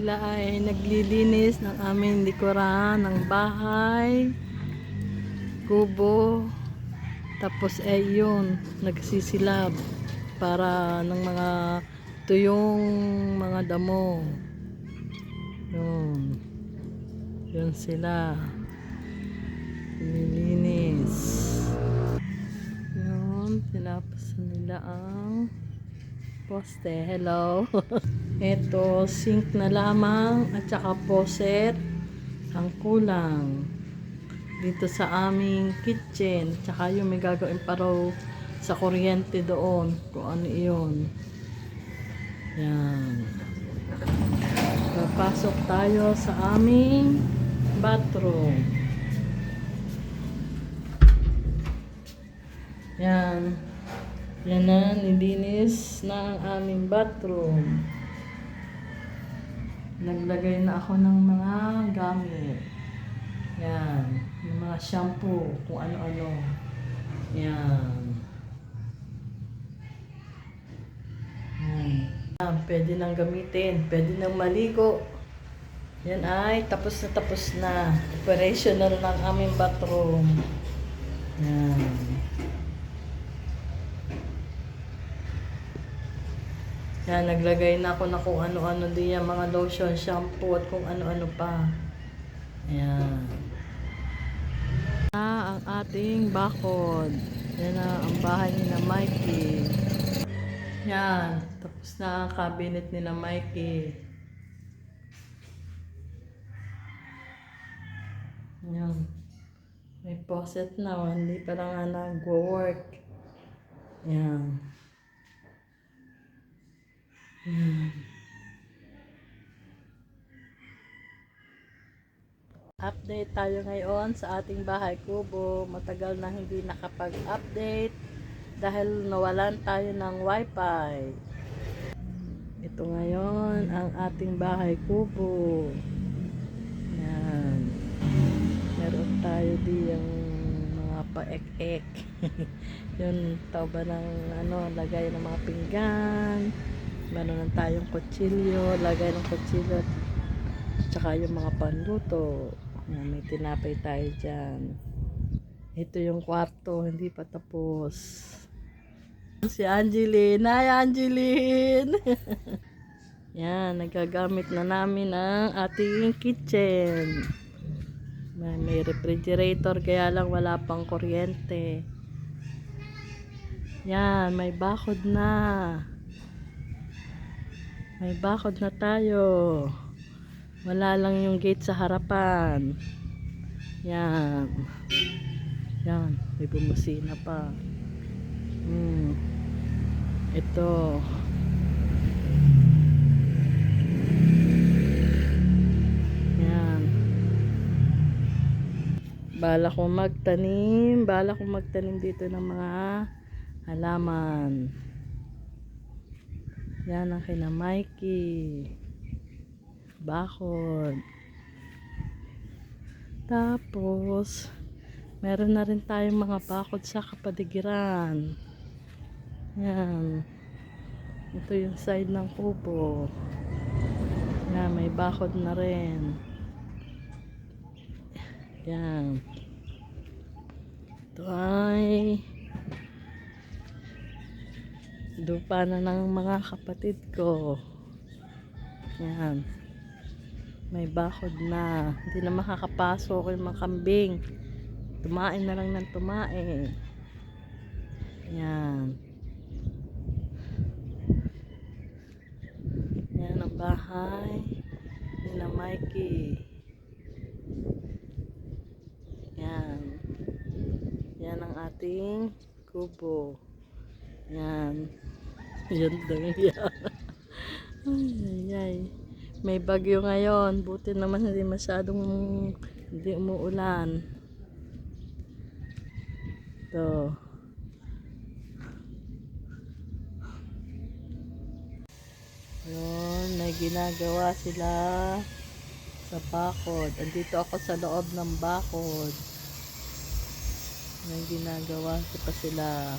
Sila ay naglilinis ng aming likuran ng bahay, kubo. Tapos yun, nagsisilab para ng mga tuyong mga damo. Yun. Yun sila. Nililinis. Yun, tinapos nila ang poste. Hello. Ito, sink na lamang at saka poset ang kulang dito sa aming kitchen. Tsaka yung may gagawin pa raw sa kuryente doon kung ano iyon. Yan. Papasok tayo sa aming bathroom. Yan. Yan na, nilinis na ang aming bathroom. Naglagay na ako ng mga gamit. Yan. Yung mga shampoo, kung ano-ano. Yan. Yan. Yan. Pwede nang gamitin. Pwede nang maligo. Yan ay tapos na. Operational ng aming bathroom. Yan. Yan, naglagay na ako na kung ano-ano din yan, mga lotion, shampoo, at kung ano-ano pa. Ayan. Ang ating bakod. Yan na ang bahay ni na Mikey. Yan, tapos na ang cabinet ni na Mikey. Yan. May faucet na, hindi pa lang nag-work. Yan. Update tayo ngayon sa ating bahay kubo. Matagal na hindi nakapag-update dahil nawalan tayo ng wifi. Ito ngayon ang ating bahay kubo. Yan. Meron tayo diyang mga paek-ek. Yun, tauba ng lagay ng mga pinggan. Meron na tayong kutsilyo, lagay ng kutsilyo, tsaka yung mga panluto. May tinapay tayo dyan. Ito yung kwarto, hindi pa tapos. Si Angeline. Hi Angeline! Yan, nagagamit na namin ang ating kitchen. May refrigerator, kaya lang wala pang kuryente. Yan, may bakod na. May bakod na tayo. Wala lang yung gate sa harapan. Yan. Yan. May bumusina pa. Ito. Yan. Bala kong magtanim dito ng mga halaman. Yan ang kina Mikey. Bakod. Tapos, meron na rin tayong mga bakod sa kapaligiran. Yan. Ito yung side ng kubo. Yan, may bakod na rin. Yan. Ito ay lupa na ng mga kapatid ko. Yan. May bakod na. Hindi na makakapasok yung mga kambing. Tumain na lang ng tumain. Yan. Yan ang bahay ni na Mikey. Yan. Yan ang ating kubo. Yan. Yan lang yan. Ay. May bagyo ngayon. Buti naman hindi masyadong hindi umuulan. Ito. Yun, may ginagawa sila sa bakod. Andito ako sa loob ng bakod. May ginagawa pa sila.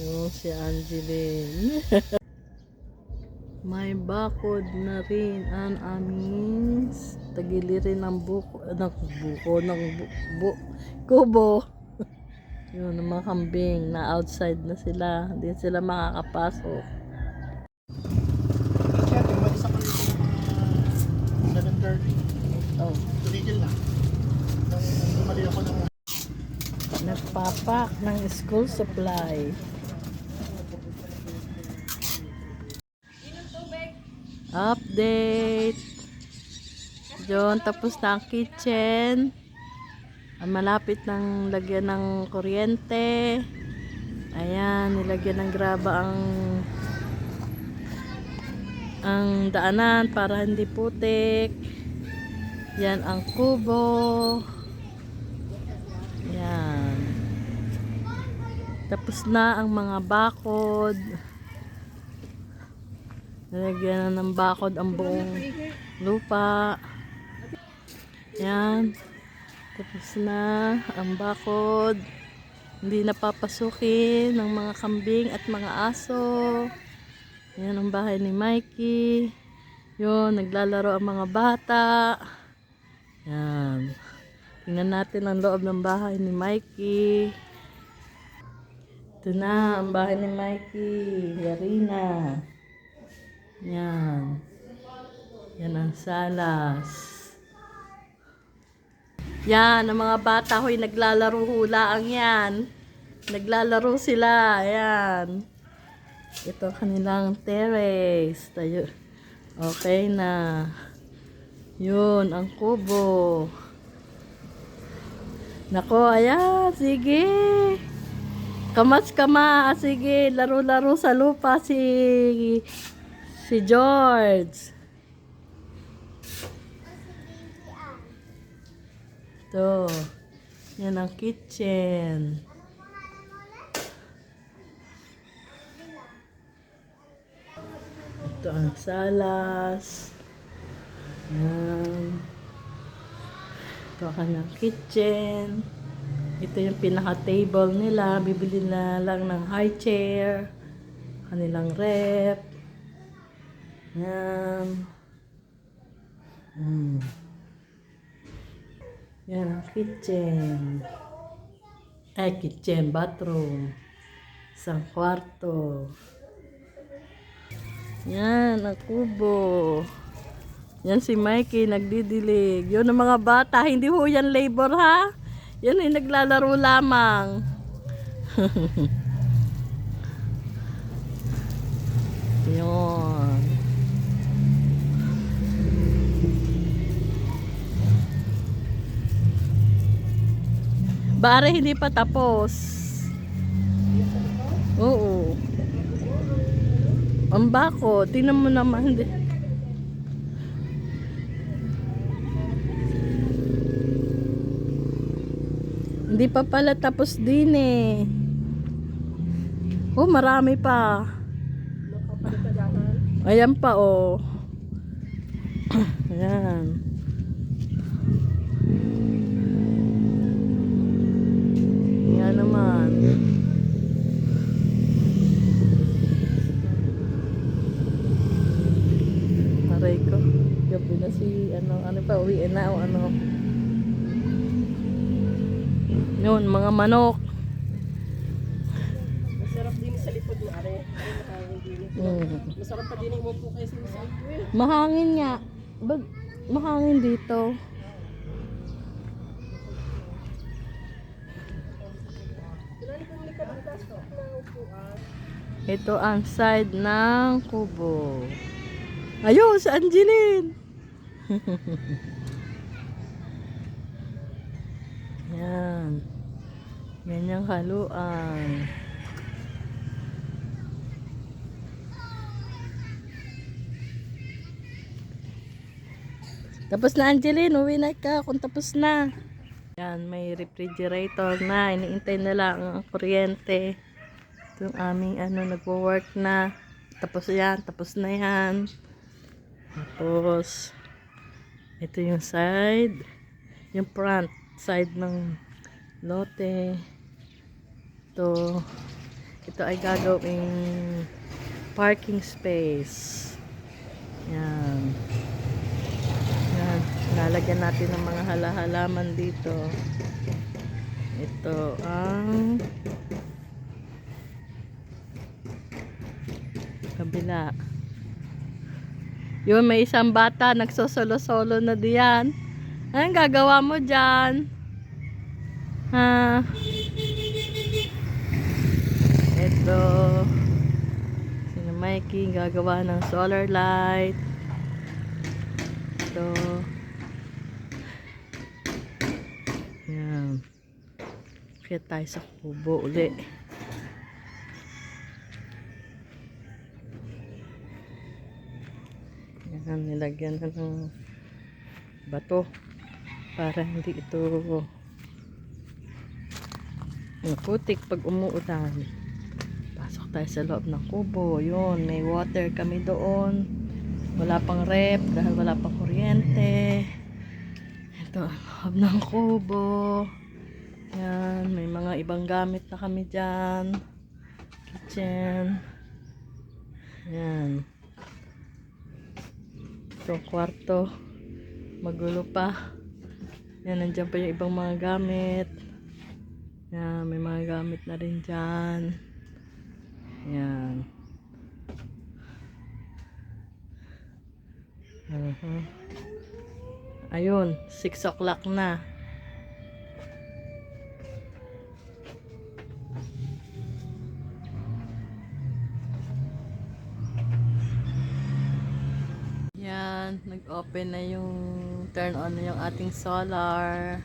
Yung si Angeline. May bakod na rin ang aming tagilirin ng kubo. Yun, ang mga kambing na outside na sila. Hindi sila makakapasok. Siyempre, umalis ako nito ng mga 7:30. Oh, Tumigil na. Nung bumali ako ng nagpapak ng school supply. Update. Diyon, tapos na ang kitchen. Malapit ng lagyan ng kuryente. Ayan, nilagyan ng graba ang daanan para hindi putik. Yan ang kubo. Yan. Tapos na ang mga bakod. Nilagyan na ng bakod ang buong lupa. Yan. Tapos na ang bakod. Hindi napapasukin ng mga kambing at mga aso. Yan ang bahay ni Mikey. Yun, naglalaro ang mga bata. Yan. Tingnan natin ang loob ng bahay ni Mikey. Ito na ang bahay ni Mikey. Yarina. Yan. Yan ang salas. Yan, ang mga bata ho'y naglalaro hulaang yan. Naglalaro sila. Yan. Ito kanilang terrace. Tayo. Okay na. Yun, ang kubo. Nako, ayan. Sige. Kamas-kama. Sige, laro-laro sa lupa si George. Ito. Yan ang kitchen. Ito ang salas. Yan. Ito ang kanyang kitchen. Ito yung pinaka-table nila. Bibili na lang ng high chair. Kanilang rep. Yan. Yan ang kitchen. Kitchen, bathroom. Isang kwarto. Yan, ang kubo. Yan si Mikey, nagdidilig. Yun ang mga bata, hindi ho yan labor ha. Yan ay naglalaro lamang. Yun. Bare, hindi pa tapos. Oo. Ang bako, tingnan mo naman. Hindi pa pala tapos din eh. Oh, marami pa. Ayan pa oh. Ayan. Ayan naman. Aray ko. Gabi na si ano pa uwi na o ano. Yun, mga manok. masarap din sa likod mo, are. Masarap pa din mo po kayo sa iyo. Mahangin nga. Mahangin dito. Ito ang side ng kubo. Ayun, si Angeline. Yan. Yan yung haluan. Tapos na Angeline, uwi na ka kung tapos na. Yan, may refrigerator na. Iniintay na lang ang kuryente. Ito yung aming nagwo-work na. Tapos yan, tapos na yan. Tapos, ito yung side. Yung front side ng lote. Ito. Ito ay gagawing parking space. Yan. Yan. Lalagyan natin ng mga halaman dito. Ito ang kabila. Yun, may isang bata nagsosolo-solo na diyan. Anong gagawa mo dyan? Ha? Ito. Si Mikey gagawa ng solar light. Ito. Yan. Kaya tayo sa kubo uli. Yan, nilagyan na ng bato para hindi ito maputik pag umuulan. Pasok tayo sa loob ng kubo. Yun, may water kami doon. Wala pang rep dahil wala pang kuryente. Ito ang loob ng kubo. Yan, may mga ibang gamit na kami dyan. Kitchen. Yan. Ito, kwarto. Magulo pa. Yan, nandiyan pa yung ibang mga gamit. Yan, may mga gamit na rin dyan. Yan. Ayun, 6 o'clock na. Yan, nag-open na yung turn on na yung ating solar.